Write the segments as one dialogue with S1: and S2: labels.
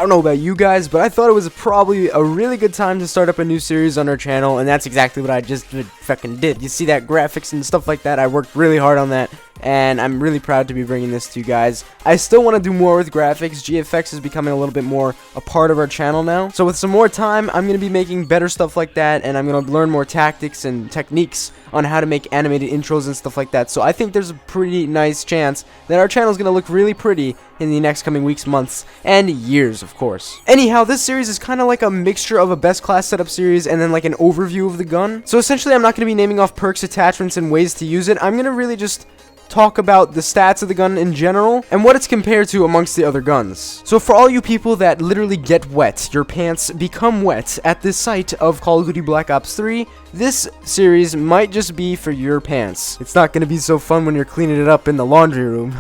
S1: don't know about you guys, but I thought it was probably a really good time to start up a new series on our channel, and that's exactly what I just fucking did. You see that graphics and stuff like that? I worked really hard on that, and I'm really proud to be bringing this to you guys. I still want to do more with graphics. GFX is becoming a little bit more a part of our channel now, so with some more time, I'm going to be making better stuff like that, and I'm going to learn more tactics and techniques on how to make animated intros and stuff like that. So I think there's a pretty nice chance that our channel is going to look really pretty in the next coming weeks, months, and years, of course. Anyhow, this series is kind of like a mixture of a best class setup series and then like an overview of the gun. So essentially, I'm not going to be naming off perks, attachments, and ways to use it. I'm going to really just talk about the stats of the gun in general and what it's compared to amongst the other guns. So for all you people that literally get wet, your pants become wet at the sight of Call of Duty Black Ops 3, this series might just be for your pants. It's not going to be so fun when you're cleaning it up in the laundry room.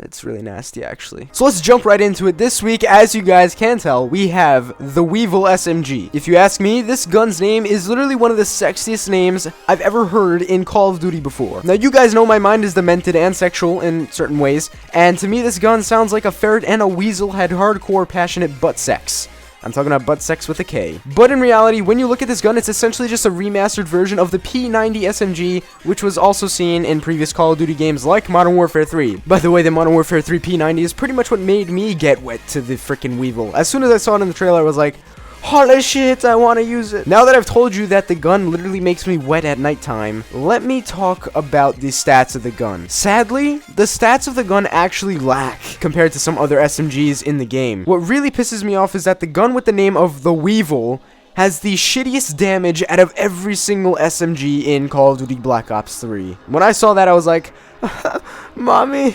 S1: It's really nasty, actually. So let's jump right into it. This week, as you guys can tell, we have the WEEViL SMG. If you ask me, this gun's name is literally one of the sexiest names I've ever heard in Call of Duty before. Now, you guys know my mind is demented and sexual in certain ways, and to me, this gun sounds like a ferret and a weasel had hardcore, passionate butt sex. I'm talking about butt sex with a K. But in reality, when you look at this gun, it's essentially just a remastered version of the P90 SMG, which was also seen in previous Call of Duty games like Modern Warfare 3. By the way, the Modern Warfare 3 P90 is pretty much what made me get wet to the freaking WEEViL. As soon as I saw it in the trailer, I was like, holy shit, I want to use it. Now that I've told you that the gun literally makes me wet at nighttime, let me talk about the stats of the gun. Sadly, the stats of the gun actually lack compared to some other SMGs in the game. What really pisses me off is that the gun with the name of the WEEViL has the shittiest damage out of every single SMG in Call of Duty Black Ops 3. When I saw that, I was like, mommy,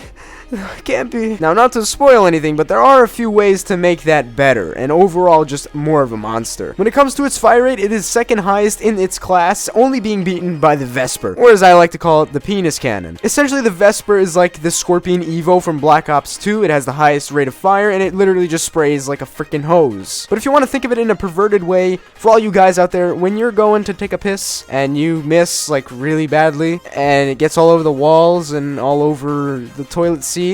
S1: can't be. Now, not to spoil anything, but there are a few ways to make that better, and overall just more of a monster. When it comes to its fire rate, it is second highest in its class, only being beaten by the Vesper, or as I like to call it, the penis cannon. Essentially, the Vesper is like the Scorpion Evo from Black Ops 2. It has the highest rate of fire, and it literally just sprays like a freaking hose. But if you want to think of it in a perverted way, for all you guys out there, when you're going to take a piss, and you miss like really badly, and it gets all over the walls and all over the toilet seat,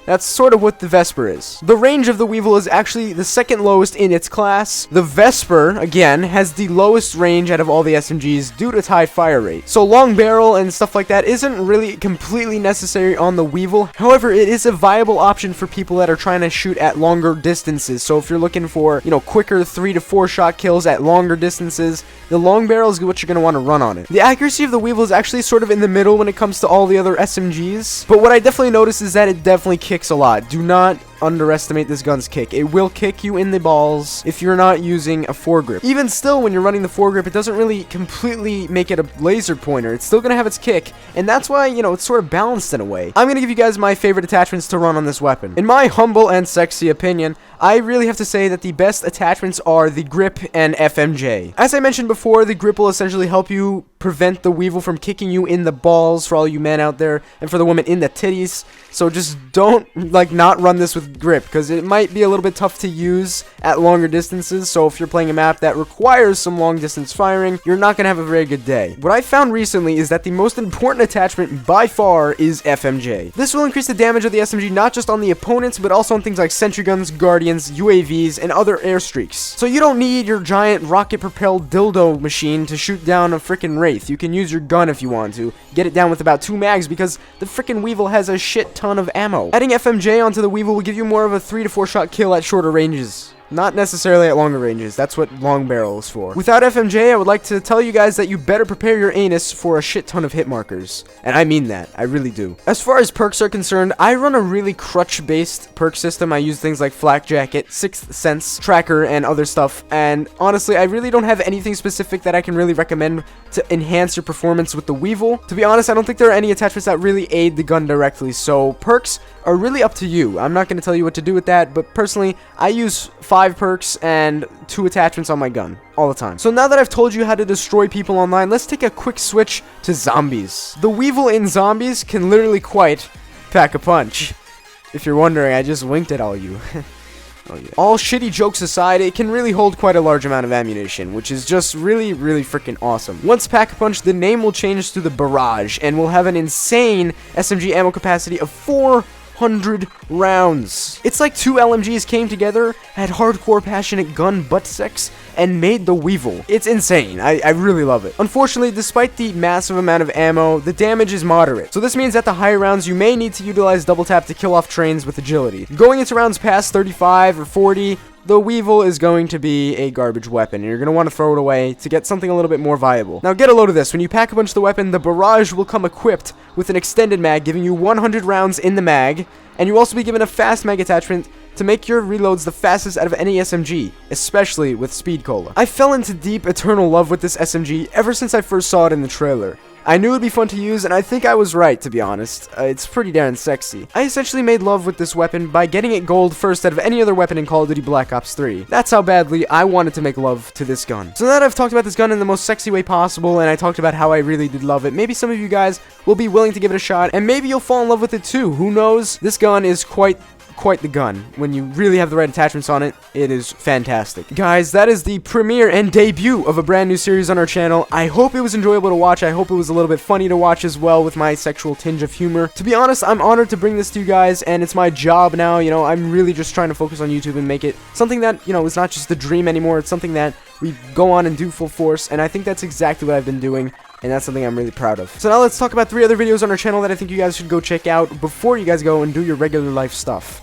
S1: that's sort of what the Vesper is. The range of the WEEViL is actually the second lowest in its class. The Vesper, again, has the lowest range out of all the SMGs due to its high fire rate. So long barrel and stuff like that isn't really completely necessary on the WEEViL. However, it is a viable option for people that are trying to shoot at longer distances. So if you're looking for, quicker 3 to 4 shot kills at longer distances, the long barrel is what you're going to want to run on it. The accuracy of the WEEViL is actually sort of in the middle when it comes to all the other SMGs. But what I definitely noticed is that it definitely kicks a lot. Do not underestimate this gun's kick. It will kick you in the balls if you're not using a foregrip. Even still, when you're running the foregrip, it doesn't really completely make it a laser pointer. It's still going to have its kick, and that's why, it's sort of balanced in a way. I'm going to give you guys my favorite attachments to run on this weapon. In my humble and sexy opinion, I really have to say that the best attachments are the grip and FMJ. As I mentioned before, the grip will essentially help you prevent the WEEViL from kicking you in the balls for all you men out there, and for the women in the titties. So just don't, not run this with grip, because it might be a little bit tough to use at longer distances. So if you're playing a map that requires some long distance firing, you're not going to have a very good day. What I found recently is that the most important attachment by far is FMJ. This will increase the damage of the SMG not just on the opponents, but also on things like sentry guns, guardians, UAVs, and other airstreaks. So you don't need your giant rocket-propelled dildo machine to shoot down a freaking Wraith. You can use your gun if you want to. Get it down with about 2 mags because the freaking WEEViL has a shit ton of ammo. Adding FMJ onto the WEEViL will give you more of a 3 to 4 shot kill at shorter ranges. Not necessarily at longer ranges. That's what long barrel is for. Without FMJ, I would like to tell you guys that you better prepare your anus for a shit ton of hit markers. And I mean that. I really do. As far as perks are concerned, I run a really crutch-based perk system. I use things like Flak Jacket, Sixth Sense, Tracker, and other stuff. And honestly, I really don't have anything specific that I can really recommend to enhance your performance with the WEEViL. To be honest, I don't think there are any attachments that really aid the gun directly. So perks are really up to you. I'm not going to tell you what to do with that, but personally, I use 5 perks and 2 attachments on my gun all the time. So now that I've told you how to destroy people online, let's take a quick switch to zombies. The WEEViL in zombies can literally quite pack a punch. If you're wondering, I just winked at all you. Oh, yeah. All shitty jokes aside, it can really hold quite a large amount of ammunition, which is just really freaking awesome. Once Pack-a-Punch, the name will change to the Barrage, and we'll have an insane SMG ammo capacity of 400 100 rounds. It's like 2 LMGs came together, had hardcore passionate gun butt sex, and made the WEEViL. It's insane. I really love it. Unfortunately, despite the massive amount of ammo, the damage is moderate. So this means at the higher rounds, you may need to utilize double tap to kill off trains with agility. Going into rounds past 35 or 40, the WEEViL is going to be a garbage weapon, and you're going to want to throw it away to get something a little bit more viable. Now get a load of this. When you pack a punch the weapon, the barrage will come equipped with an extended mag, giving you 100 rounds in the mag, and you'll also be given a fast mag attachment to make your reloads the fastest out of any SMG, especially with Speed Cola. I fell into deep, eternal love with this SMG ever since I first saw it in the trailer. I knew it'd be fun to use, and I think I was right, to be honest. It's pretty darn sexy. I essentially made love with this weapon by getting it gold first out of any other weapon in Call of Duty Black Ops 3. That's how badly I wanted to make love to this gun. So now that I've talked about this gun in the most sexy way possible, and I talked about how I really did love it, maybe some of you guys will be willing to give it a shot, and maybe you'll fall in love with it too. Who knows? This gun is quite the gun. When you really have the right attachments on it, it is fantastic. Guys, that is the premiere and debut of a brand new series on our channel. I hope it was enjoyable to watch. I hope it was a little bit funny to watch as well with my sexual tinge of humor. To be honest, I'm honored to bring this to you guys, and it's my job now. You know, I'm really just trying to focus on YouTube and make it something that, you know, is not just a dream anymore. It's something that we go on and do full force, and I think that's exactly what I've been doing. And that's something I'm really proud of. So now let's talk about 3 other videos on our channel that I think you guys should go check out before you guys go and do your regular life stuff.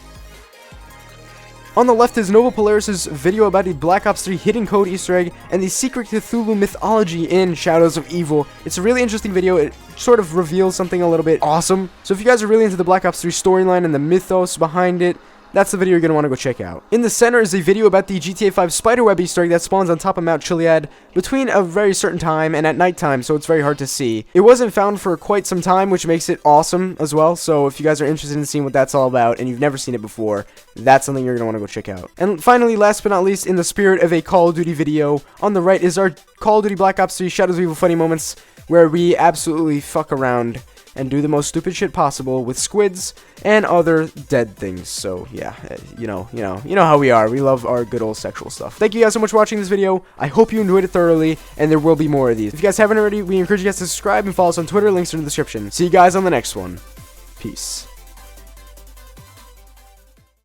S1: On the left is Nova Polaris' video about the Black Ops 3 hidden code Easter egg and the secret Cthulhu mythology in Shadows of Evil. It's a really interesting video. It sort of reveals something a little bit awesome. So if you guys are really into the Black Ops 3 storyline and the mythos behind it, that's the video you're going to want to go check out. In the center is a video about the GTA 5 spiderweb Easter egg that spawns on top of Mount Chiliad between a very certain time and at nighttime, so it's very hard to see. It wasn't found for quite some time, which makes it awesome as well, so if you guys are interested in seeing what that's all about and you've never seen it before, that's something you're going to want to go check out. And finally, last but not least, in the spirit of a Call of Duty video, on the right is our Call of Duty Black Ops 3 Shadows of Evil funny moments, where we absolutely fuck around and do the most stupid shit possible with squids and other dead things. So yeah, you know how we are. We love our good old sexual stuff. Thank you guys so much for watching this video. I hope you enjoyed it thoroughly, and there will be more of these. If you guys haven't already, we encourage you guys to subscribe and follow us on Twitter. Links are in the description. See you guys on the next one. Peace.